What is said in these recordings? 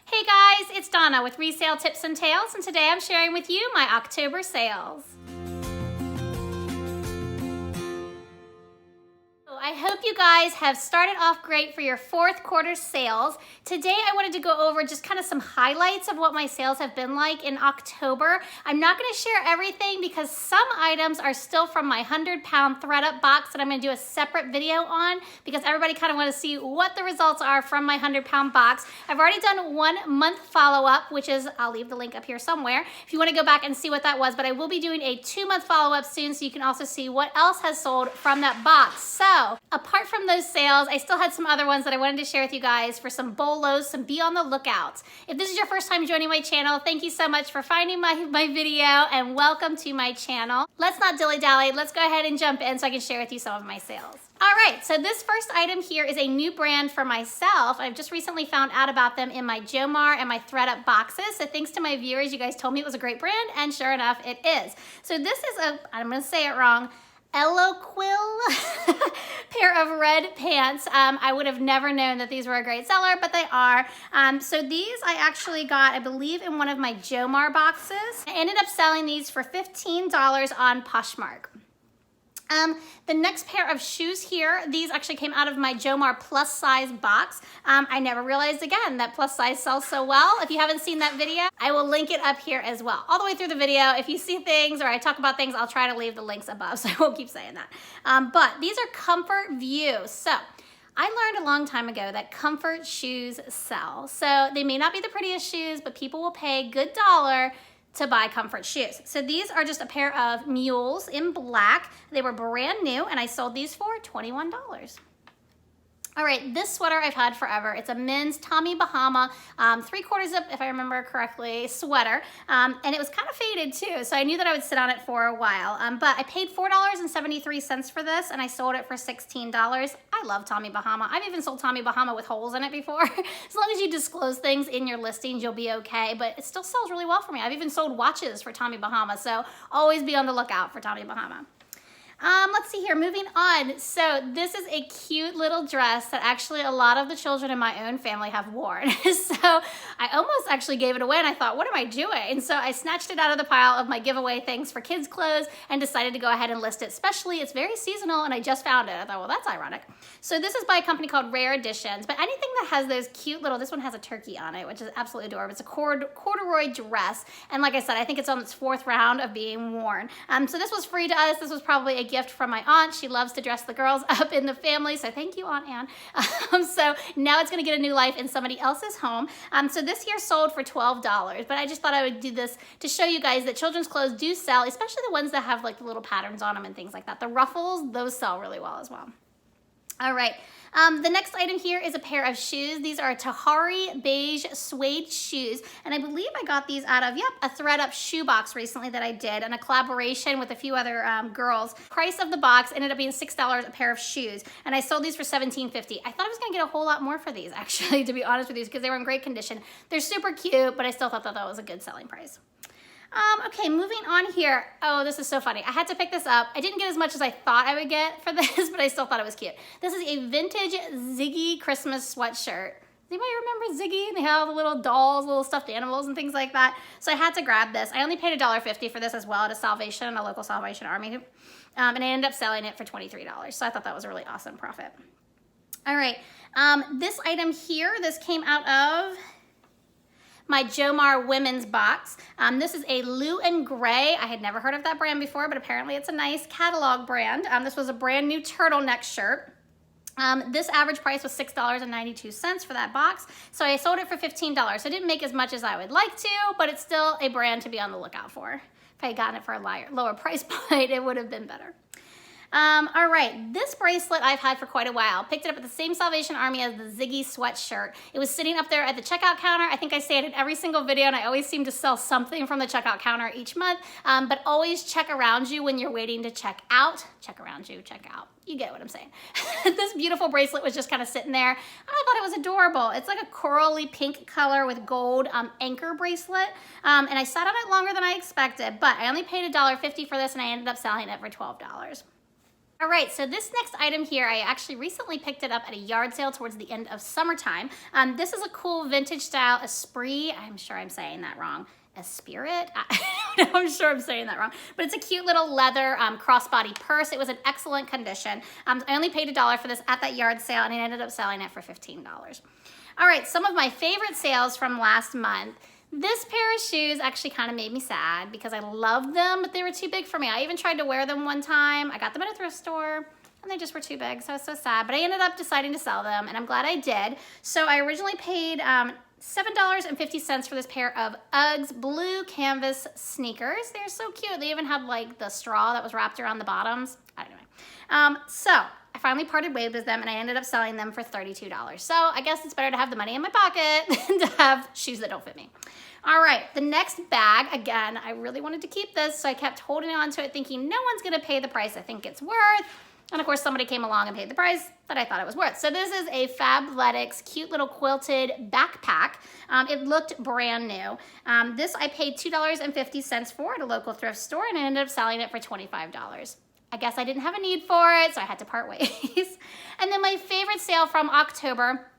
Hey guys, it's Donna with Resale Tips and Tales, and today I'm sharing with you my October sales. I hope you guys have started off great for your fourth quarter sales. Today I wanted to go over just kind of some highlights of what my sales have been like in October. I'm not going to share everything because some items are still from my 100-pound thread up box that I'm going to do a separate video on because everybody kind of want to see what the results are from my 100-pound box. I've already done 1 month follow-up, which is, I'll leave the link up here somewhere if you want to go back and see what that was, but I will be doing a 2-month follow-up soon so you can also see what else has sold from that box. So apart from those sales, I still had some other ones that I wanted to share with you guys for some bolos, some be on the lookout. If this is your first time joining my channel, thank you so much for finding my video and welcome to my channel. Let's not dilly-dally, let's go ahead and jump in so I can share with you some of my sales. All right, so this first item here is a new brand for myself. I've just recently found out about them in my Jomar and my thread up boxes. So thanks to my viewers, you guys told me it was a great brand, and sure enough, it is. So this is I'm gonna say it wrong, Eloquil pair of red pants. I would have never known that these were a great seller, but they are. So these I actually got, I believe, in one of my Jomar boxes. I ended up selling these for $15 on Poshmark. The next pair of shoes here, these actually came out of my Jomar plus size box. I never realized again that plus size sells so well. If you haven't seen that video, I will link it up here as well. All the way through the video, if you see things or I talk about things, I'll try to leave the links above, so I won't keep saying that. But these are Comfort View. So I learned a long time ago that comfort shoes sell. So they may not be the prettiest shoes, but people will pay a good dollar to buy comfort shoes. So these are just a pair of mules in black. They were brand new and I sold these for $21. All right, this sweater I've had forever. It's a men's Tommy Bahama, 3/4 zip, if I remember correctly, sweater. And it was kind of faded too, so I knew that I would sit on it for a while. But I paid $4.73 for this and I sold it for $16. I love Tommy Bahama. I've even sold Tommy Bahama with holes in it before. As long as you disclose things in your listings, you'll be okay, but it still sells really well for me. I've even sold watches for Tommy Bahama, so always be on the lookout for Tommy Bahama. Let's see here, moving on. So this is a cute little dress that actually a lot of the children in my own family have worn. So I almost actually gave it away and I thought, what am I doing? And so I snatched it out of the pile of my giveaway things for kids' clothes and decided to go ahead and list it. Especially, it's very seasonal and I just found it. I thought, well, that's ironic. So this is by a company called Rare Editions, but anything that has those cute little, this one has a turkey on it, which is absolutely adorable. It's a corduroy dress. And like I said, I think it's on its 4th round of being worn. So this was free to us. This was probably a gift from my aunt. She loves to dress the girls up in the family, so thank you, Aunt Anne. So now it's gonna get a new life in somebody else's home. So this here sold for $12, but I just thought I would do this to show you guys that children's clothes do sell, especially the ones that have like the little patterns on them and things like that. The ruffles, those sell really well as well. All right, the next item here is a pair of shoes. These are Tahari Beige Suede shoes, and I believe I got these out of, a thread up shoe box recently that I did, and a collaboration with a few other girls. Price of the box ended up being $6 a pair of shoes, and I sold these for $17.50. I thought I was gonna get a whole lot more for these, actually, to be honest with you, because they were in great condition. They're super cute, but I still thought that that was a good selling price. Okay, moving on here. Oh, this is so funny. I had to pick this up. I didn't get as much as I thought I would get for this, but I still thought it was cute. This is a vintage Ziggy Christmas sweatshirt. Does anybody remember Ziggy? They have all the little dolls, little stuffed animals and things like that. So I had to grab this. I only paid $1.50 for this as well at a local Salvation Army. And I ended up selling it for $23. So I thought that was a really awesome profit. All right, this item here, this came out of my Jomar women's box. This is a Lou and Gray. I had never heard of that brand before, but apparently it's a nice catalog brand. This was a brand new turtleneck shirt. This average price was $6.92 for that box, so I sold it for $15. So I didn't make as much as I would like to, but it's still a brand to be on the lookout for. If I had gotten it for a lower price point, it would have been better. All right, this bracelet I've had for quite a while. Picked it up at the same Salvation Army as the Ziggy sweatshirt. It was sitting up there at the checkout counter. I think I say it in every single video, and I always seem to sell something from the checkout counter each month, but always check around you when you're waiting to check out. Check around you, check out. You get what I'm saying. This beautiful bracelet was just kind of sitting there, and I thought it was adorable. It's like a corally pink color with gold anchor bracelet, and I sat on it longer than I expected, but I only paid $1.50 for this, and I ended up selling it for $12. All right, so this next item here, I actually recently picked it up at a yard sale towards the end of summertime. This is a cool vintage style Esprit. I'm sure I'm saying that wrong. Esprit? I'm sure I'm saying that wrong. But it's a cute little leather crossbody purse. It was in excellent condition. I only paid $1 for this at that yard sale, and I ended up selling it for $15. All right, some of my favorite sales from last month. This pair of shoes actually kind of made me sad because I loved them, but they were too big for me. I even tried to wear them one time. I got them at a thrift store and they just were too big, so I was so sad. But I ended up deciding to sell them, and I'm glad I did. So I originally paid $7.50 for this pair of Uggs blue canvas sneakers. They're so cute. They even had like the straw that was wrapped around the bottoms. Anyway, so I finally parted ways with them, and I ended up selling them for $32. So I guess it's better to have the money in my pocket than to have shoes that don't fit me. All right, the next bag, again, I really wanted to keep this, so I kept holding on to it thinking no one's gonna pay the price I think it's worth. And of course, somebody came along and paid the price that I thought it was worth. So this is a Fabletics cute little quilted backpack. It looked brand new. This I paid $2.50 for at a local thrift store, and I ended up selling it for $25. I guess I didn't have a need for it, so I had to part ways. And then my favorite sale from October,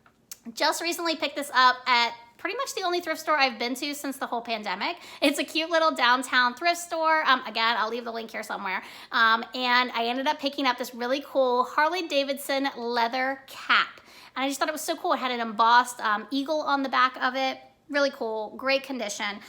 just recently picked this up at pretty much the only thrift store I've been to since the whole pandemic. It's a cute little downtown thrift store. Again, I'll leave the link here somewhere. And I ended up picking up this really cool Harley-Davidson leather cap. And I just thought it was so cool. It had an embossed eagle on the back of it. Really cool, great condition.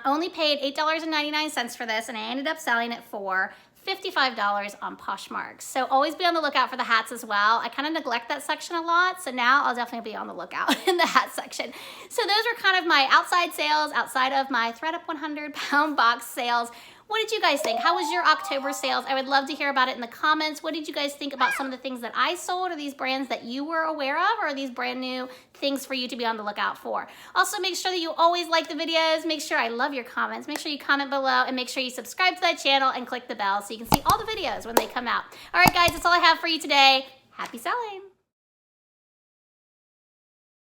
Only paid $8.99 for this, and I ended up selling it for $55 on Poshmark. So always be on the lookout for the hats as well. I kind of neglect that section a lot, so now I'll definitely be on the lookout in the hat section. So those are kind of my outside sales, outside of my ThredUp 100-pound box sales. What did you guys think? How was your October sales? I would love to hear about it in the comments. What did you guys think about some of the things that I sold? Are these brands that you were aware of, or are these brand new things for you to be on the lookout for? Also, make sure that you always like the videos. Make sure, I love your comments. Make sure you comment below, and make sure you subscribe to that channel and click the bell so you can see all the videos when they come out. All right, guys, that's all I have for you today. Happy selling.